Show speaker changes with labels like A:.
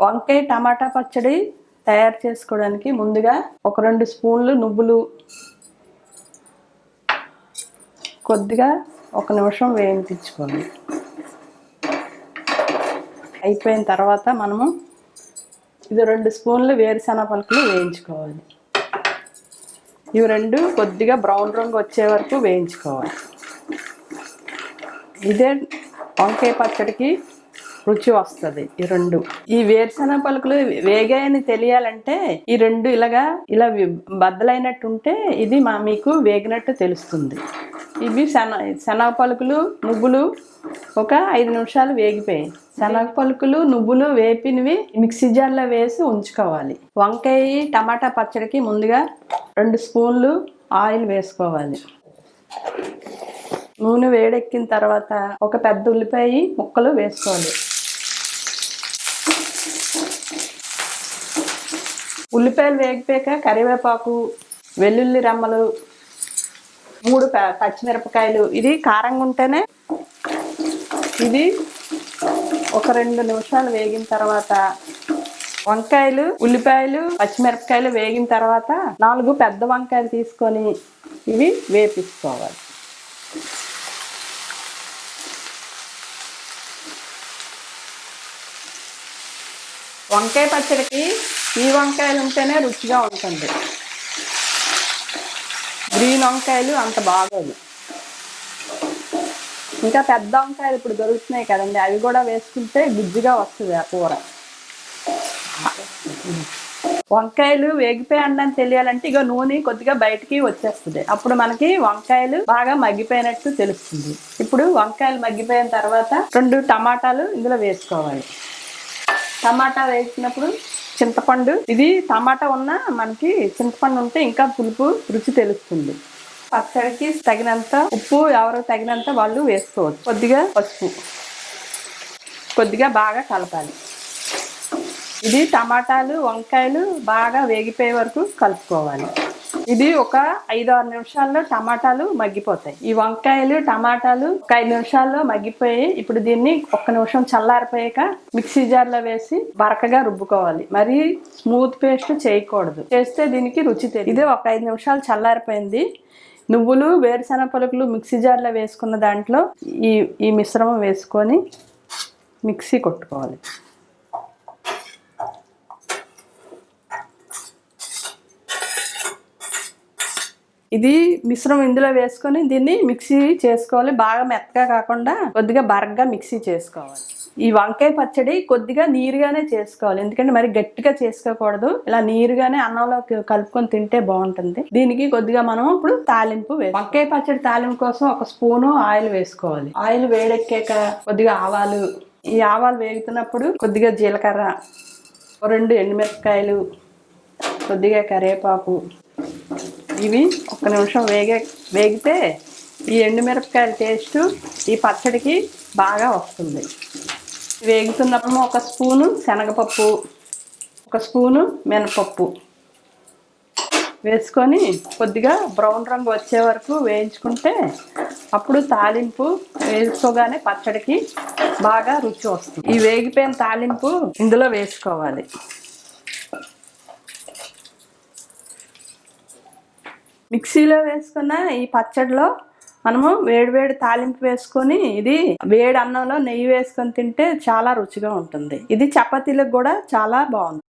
A: వంకాయ టమాటా పచ్చడి తయారు చేసుకోవడానికి ముందుగా ఒక 2 స్పూన్లు నువ్వులు కొద్దిగా 1 నిమిషం వేయించుకోవాలి. అయిపోయిన తర్వాత మనము ఇది 2 స్పూన్లు వేరుశనగ పలుకులు వేయించుకోవాలి. ఇవి 2 కొద్దిగా బ్రౌన్ రంగు వచ్చే వరకు వేయించుకోవాలి. ఇదే వంకాయ పచ్చడికి రుచి వస్తుంది. ఈ 2 ఈ వేరుశనగ పలుకులు వేగాయని తెలియాలంటే ఈ 2 ఇలా బద్దలైనట్టు ఉంటే ఇది మీకు వేగినట్టు తెలుస్తుంది. ఇవి శనగ పలుకులు నువ్వులు ఒక 5 నిమిషాలు వేగిపోయాయి. శనగ పలుకులు నువ్వులు వేపినవి మిక్సీ జార్లో వేసి ఉంచుకోవాలి. వంకాయ టమాటా పచ్చడికి ముందుగా 2 స్పూన్లు ఆయిల్ వేసుకోవాలి. నూనె వేడెక్కిన తర్వాత ఒక పెద్ద ఉల్లిపాయ ముక్కలు వేసుకోవాలి. ఉల్లిపాయలు వేగిపోయాక కరివేపాకు, వెల్లుల్లి రెమ్మలు, 3 పచ్చిమిరపకాయలు. ఇది కారంగా ఉంటేనే ఇది ఒక 2 నిమిషాలు వేగిన తర్వాత వంకాయలు, ఉల్లిపాయలు, పచ్చిమిరపకాయలు వేగిన తర్వాత 4 పెద్ద వంకాయలు తీసుకొని ఇవి వేపించుకోవాలి. వంకాయ పచ్చడికి ఈ వంకాయలు ఉంటేనే రుచిగా ఉంటుంది. గ్రీన్ వంకాయలు అంత బాగోదు. ఇంకా పెద్ద వంకాయలు ఇప్పుడు దొరుకుతున్నాయి కదండి, అవి కూడా వేసుకుంటే గుజ్జుగా వస్తుంది ఆ కూర. వంకాయలు వేగిపోయాయని తెలియాలంటే ఇక నూనె కొద్దిగా బయటికి వచ్చేస్తుంది. అప్పుడు మనకి వంకాయలు బాగా మగ్గిపోయినట్టు తెలుస్తుంది. ఇప్పుడు వంకాయలు మగ్గిపోయిన తర్వాత 2 టమాటాలు ఇందులో వేసుకోవాలి. టమాటా వేసినప్పుడు చింతపండు, ఇది టమాటా ఉన్నా మనకి చింతపండు ఉంటే ఇంకా పులుపు రుచి తెలుస్తుంది. పచ్చడికి తగినంత ఉప్పు ఎవరికి తగినంత వాళ్ళు వేసుకోవచ్చు. కొద్దిగా పసుపు, కొద్దిగా బాగా కలపాలి. ఇది టమాటాలు వంకాయలు బాగా వేగిపోయే వరకు కలుపుకోవాలి. ఇది ఒక 5-6 నిమిషాల్లో టమాటాలు మగ్గిపోతాయి. ఈ వంకాయలు టమాటాలు ఒక 5 నిమిషాల్లో మగ్గిపోయి ఇప్పుడు దీన్ని 1 నిమిషం చల్లారిపోయాక మిక్సీ జార్లో వేసి బరకగా రుబ్బుకోవాలి. మరి స్మూత్ పేస్ట్ చేయకూడదు, చేస్తే దీనికి రుచి తెలియదు. ఇది ఒక 5 నిమిషాలు చల్లారిపోయింది. నువ్వులు వేరుశనగ పలుకులు మిక్సీ జార్లో వేసుకున్న దాంట్లో ఈ మిశ్రమం వేసుకొని మిక్సీ కొట్టుకోవాలి. ఇది మిశ్రమం ఇందులో వేసుకొని దీన్ని మిక్సీ చేసుకోవాలి. బాగా మెత్తగా కాకుండా కొద్దిగా బరగ్గా మిక్సీ చేసుకోవాలి. ఈ వంకాయ పచ్చడి కొద్దిగా నీరుగానే చేసుకోవాలి, ఎందుకంటే మరి గట్టిగా చేసుకోకూడదు. ఇలా నీరుగానే అన్నంలో కలుపుకొని తింటే బాగుంటుంది. దీనికి కొద్దిగా మనం ఇప్పుడు తాలింపు వంకాయ పచ్చడి తాలింపు కోసం 1 స్పూను ఆయిల్ వేసుకోవాలి. ఆయిల్ వేడెక్కాక కొద్దిగా ఆవాలు, ఈ ఆవాలు వేగుతున్నప్పుడు కొద్దిగా జీలకర్ర, 2 ఎండుమిరపకాయలు, కొద్దిగా కరివేపాకు. ఇవి 1 నిమిషం వేగితే ఈ ఎండుమిరపకాయల టేస్ట్ ఈ పచ్చడికి బాగా వస్తుంది. వేగుతున్నప్పుడు 1 స్పూను శనగపప్పు, 1 స్పూను మినపప్పు వేసుకొని కొద్దిగా బ్రౌన్ రంగు వచ్చే వరకు వేయించుకుంటే అప్పుడు తాలింపు వేసుకోగానే పచ్చడికి బాగా రుచి వస్తుంది. ఈ వేగిపోయిన తాలింపు ఇందులో వేసుకోవాలి. మిక్సీలో వేసుకున్న ఈ పచ్చడిలో మనము వేడివేడి తాలింపు వేసుకొని ఇది వేడి అన్నంలో నెయ్యి వేసుకొని తింటే చాలా రుచిగా ఉంటుంది. ఇది చపాతీలకు కూడా చాలా బాగుంది.